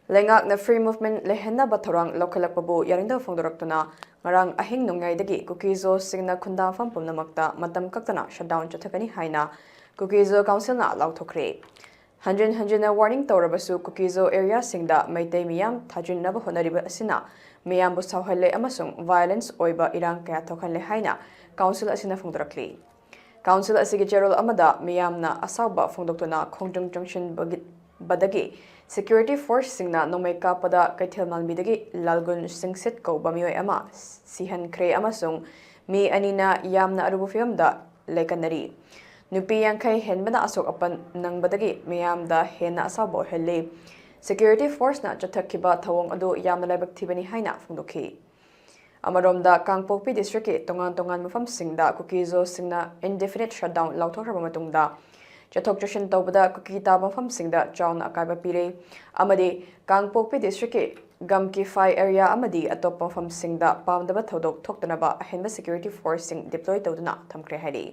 Leingak na free movement lehenna bathorang lakpabu yaningdaba phongdoraktuna ngarang ahing nongngaidagi kuki ZoO singna khunda fam pumnamakta matam kaktana shutdown chathakani haina kuki ZoO council na thokkhre hanjin warning tawrabasu kuki ZoO area singda maitei miyam thajinnaba honariba asina miyam bu sawhalle amasung violence oiba irang kaya thokhanle haina council asina phongdorakli council asigi cherol amada miyamna asawba phongdoktuna khongjung junction badagi security force singna nomai kapada kaithel malmidagi lalgun singsit ko bamioi ama sihan khre amasung mi anina yamna arubu fiamda lekanari nupi yankai henbana asok apan nangbadagi miyamda hena asabo helle security force na chathakkiba thawong adu yamna laibak thibani haina phongdokhi amaromda kangpokpi district ke tongan mafam singda kuki ZoO singna indefinite shutdown lauthokhraba matungda chathok chashin tawbada kuki taba mafam singda chauna akaiba pire amadi kangpokpi district ke gamki fai area amadi atop mafam singda pamdaba thodok thoktanaba ahenba security force sing deploy tawduna thamkhre hari